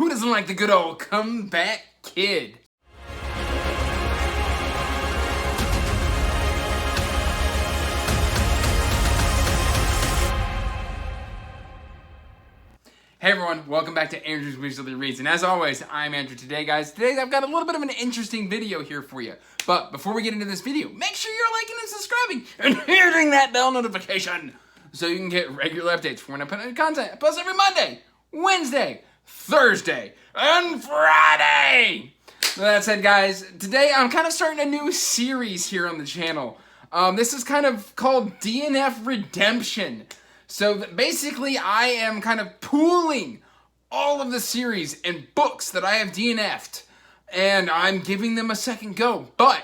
Who doesn't like the good old comeback kid? Hey everyone, welcome back to Andrew's Weekly Reads, and as always, I'm Andrew. Today I've got a little bit of an interesting video here for you. But before we get into this video, make sure you're liking and subscribing and hitting that bell notification so you can get regular updates for when I put out content. I post every Monday, Wednesday, Thursday, and Friday. With that said, guys, today I'm kind of starting a new series here on the channel. This is kind of called DNF Redemption. So basically, I am kind of pooling all of the series and books that I have DNF'd, and I'm giving them a second go, but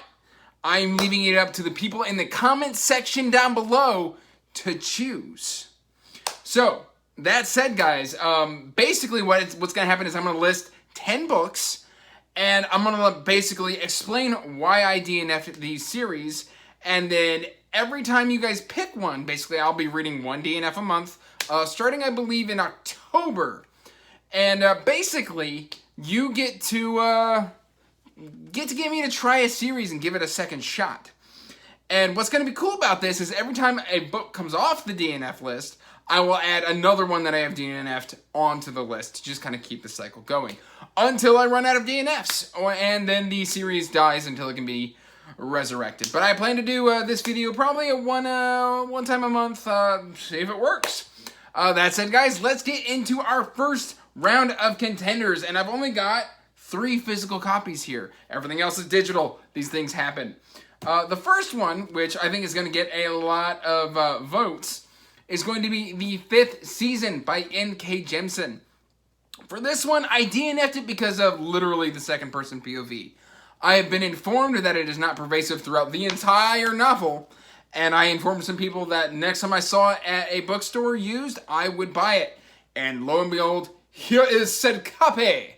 I'm leaving it up to the people in the comment section down below to choose. So, that said, guys, basically what's going to happen is I'm going to list 10 books, and I'm going to basically explain why I DNF'd these series, and then every time you guys pick one, basically I'll be reading one DNF a month, starting I believe in October. And basically, you get to get me to try a series and give it a second shot. And what's going to be cool about this is every time a book comes off the DNF list, I will add another one that I have DNF'd onto the list to just kind of keep the cycle going until I run out of DNFs, and then the series dies until it can be resurrected. But I plan to do this video probably one time a month, see if it works. That said, guys, let's get into our first round of contenders, and I've only got 3 physical copies here. Everything else is digital. These things happen. The first one, which I think is going to get a lot of votes, is going to be the 5th Season by N.K. Jemisin. For this one, I DNF'd it because of literally the second person POV. I have been informed that it is not pervasive throughout the entire novel, and I informed some people that next time I saw it at a bookstore used, I would buy it. And lo and behold, here is said copy.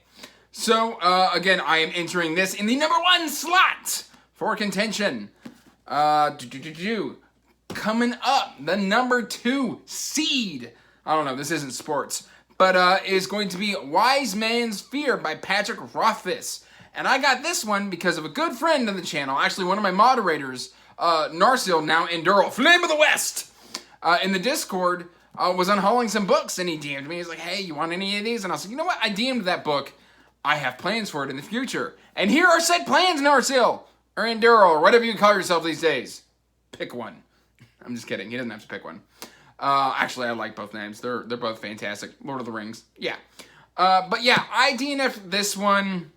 So, again, I am entering this in the number 1 slot for contention. Coming up, the number 2 seed. I don't know, this isn't sports, but is going to be Wise Man's Fear by Patrick Rothfuss. And I got this one because of a good friend of the channel, actually one of my moderators, Narsil, now Enduro, Flame of the West, in the Discord, was unhauling some books, and he DM'd me. He's like, hey, you want any of these? And I was like, you know what? I DM'd that book. I have plans for it in the future. And here are said plans, Narsil, or Enduro, or whatever you call yourself these days. Pick one. I'm just kidding. He doesn't have to pick one. Actually, I like both names. They're both fantastic. Lord of the Rings. Yeah. But yeah, I DNF'd this one,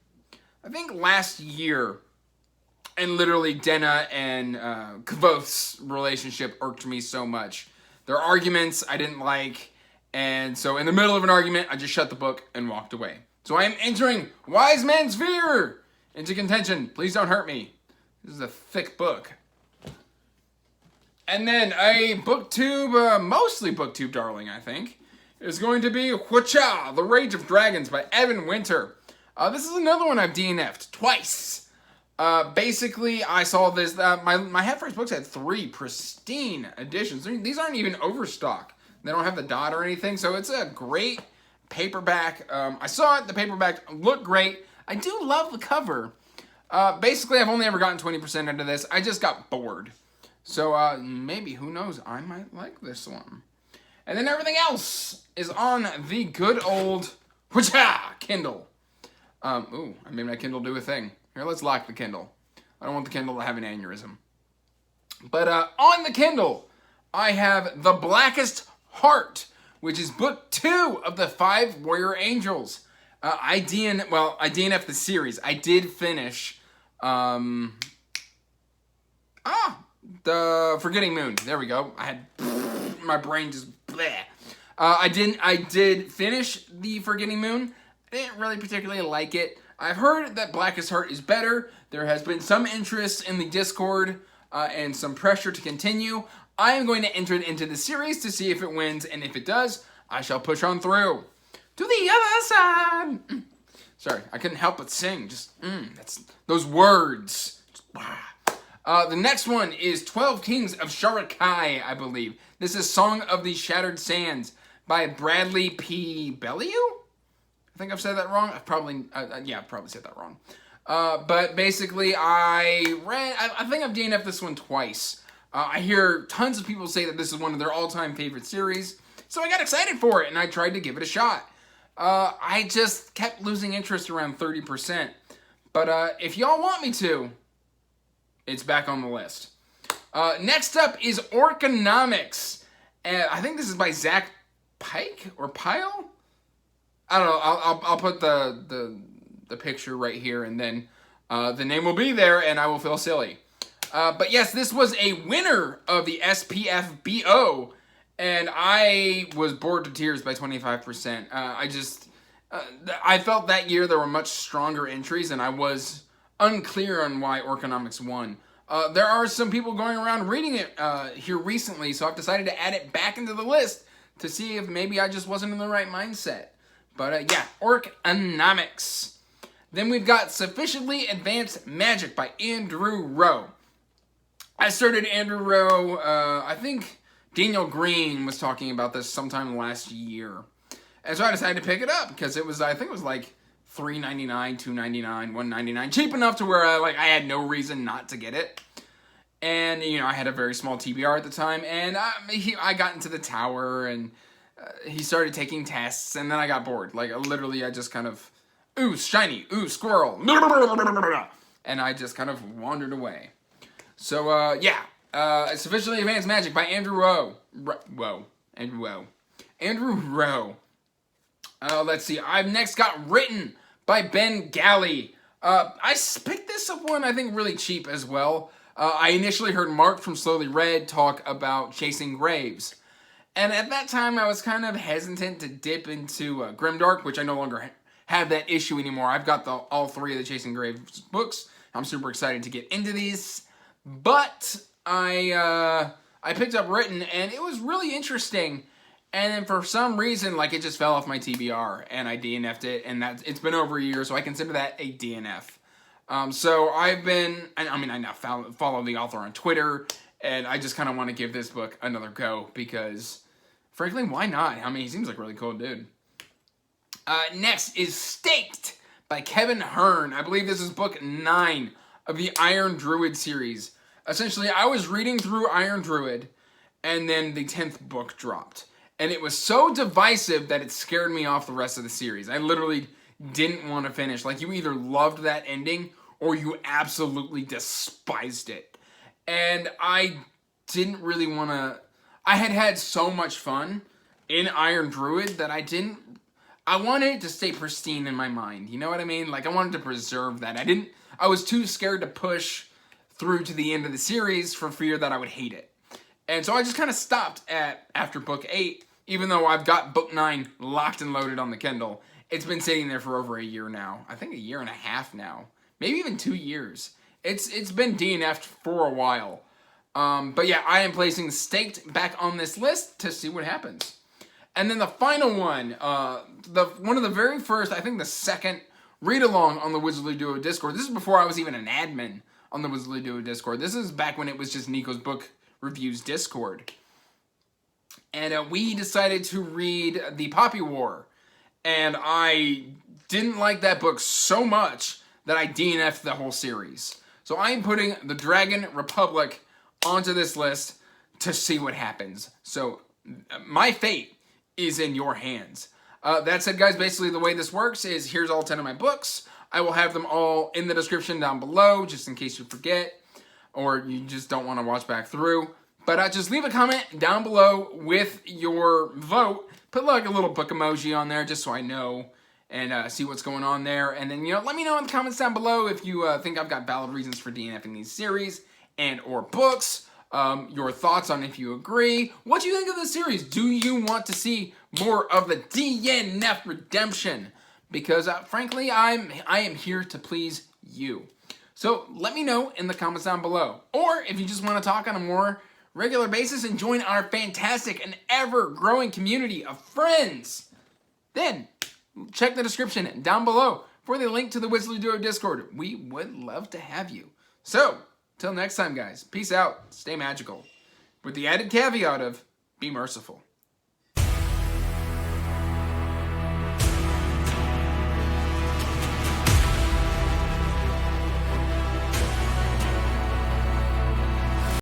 I think last year, and literally Denna and Kvoth's relationship irked me so much. Their arguments I didn't like, and so in the middle of an argument, I just shut the book and walked away. So I am entering Wise Man's Fear into contention. Please don't hurt me. This is a thick book. And then a booktube, mostly booktube darling, I think, is going to be Whacha, The Rage of Dragons by Evan Winter. This is another one I've DNF'd twice. Basically, I saw this, my Head First books had 3 pristine editions. These aren't even overstock. They don't have the dot or anything, so it's a great paperback. I saw it, the paperback looked great. I do love the cover. Basically, I've only ever gotten 20% into this. I just got bored. So, maybe, who knows, I might like this one. And then everything else is on the good old Kindle. Ooh, I made my Kindle do a thing. Here, let's lock the Kindle. I don't want the Kindle to have an aneurysm. But on the Kindle, I have The Blackest Heart, which is book 2 of the 5 Warrior Angels. I DNF'd the series. I did finish the Forgetting Moon. There we go. I had my brain just bleh. I did finish the Forgetting Moon. I didn't really particularly like it. I've heard that Blackest Heart is better. There has been some interest in the Discord and some pressure to continue. I am going to enter it into the series to see if it wins, and if it does, I shall push on through to the other side. Sorry, I couldn't help but sing. Just, that's those words. Just, the next one is 12 Kings of Sharakhai, I believe. This is Song of the Shattered Sands by Bradley P. Beaulieu? I think I've said that wrong. I've probably said that wrong. But basically, I think I've DNF'd this one twice. I hear tons of people say that this is one of their all-time favorite series, so I got excited for it, and I tried to give it a shot. I just kept losing interest around 30%. But if y'all want me to, it's back on the list. Next up is Orconomics. And I think this is by Zach Pike or Pyle? I don't know. I'll put the picture right here, and then the name will be there, and I will feel silly. But yes, this was a winner of the SPFBO, and I was bored to tears by 25%. I felt that year there were much stronger entries, and I was unclear on why Orconomics won. There are some people going around reading it here recently, so I've decided to add it back into the list to see if maybe I just wasn't in the right mindset. But yeah, Orconomics. Then we've got Sufficiently Advanced Magic by Andrew Rowe. I started Andrew Rowe, I think Daniel Green was talking about this sometime last year. And so I decided to pick it up because it was, I think it was like $3.99, $2.99, $1.99, cheap enough to where I had no reason not to get it. And I had a very small TBR at the time, and I got into the tower, and he started taking tests, and then I got bored. Literally, I just kind of, ooh, shiny, ooh, squirrel, and I just kind of wandered away. So yeah, Sufficiently Advanced Magic by Andrew Rowe. Andrew Rowe. Let's see. I've next got Written by Ben Galley. I picked this up one, I think, really cheap as well. I initially heard Mark from Slowly Read talk about Chasing Graves. And at that time, I was kind of hesitant to dip into Grimdark, which I no longer have that issue anymore. I've got all three of the Chasing Graves books. I'm super excited to get into these. But I picked up Written, and it was really interesting. And then for some reason, it just fell off my TBR, and I DNF'd it, and it's been over a year, so I consider that a DNF. So I've been, I now follow the author on Twitter, and I just kind of want to give this book another go, because, frankly, why not? He seems like a really cool dude. Next is Staked by Kevin Hearne. I believe this is book 9 of the Iron Druid series. Essentially, I was reading through Iron Druid, and then the 10th book dropped. And it was so divisive that it scared me off the rest of the series. I literally didn't want to finish. You either loved that ending, or you absolutely despised it. And I didn't really want to... I had so much fun in Iron Druid that I wanted it to stay pristine in my mind. You know what I mean? I wanted to preserve that. I was too scared to push through to the end of the series for fear that I would hate it. And so I just kind of stopped after book 8, even though I've got book 9 locked and loaded on the Kindle. It's been sitting there for over a year now. I think a year and a half now. Maybe even 2 years. It's been DNF'd for a while. But yeah, I am placing Staked back on this list to see what happens. And then the final one, one of the very first, I think the second read-along on the Wizardly Duo Discord. This is before I was even an admin on the Wizardly Duo Discord. This is back when it was just Nico's Book Reviews Discord. And we decided to read The Poppy War. And I didn't like that book so much that I DNF'd the whole series. So I'm putting The Dragon Republic onto this list to see what happens. So my fate is in your hands. That said, guys, basically the way this works is here's all 10 of my books. I will have them all in the description down below, just in case you forget, or you just don't want to watch back through. But just leave a comment down below with your vote. Put a little book emoji on there just so I know and see what's going on there. And then, let me know in the comments down below if you think I've got valid reasons for DNFing these series and or books. Your thoughts on if you agree. What do you think of the series? Do you want to see more of the DNF redemption? Because frankly, I am here to please you. So let me know in the comments down below. Or if you just want to talk on a more regular basis and join our fantastic and ever-growing community of friends, then check the description down below for the link to the Wizardly Duo Discord. We would love to have you. So, till next time, guys, peace out, stay magical, with the added caveat of be merciful.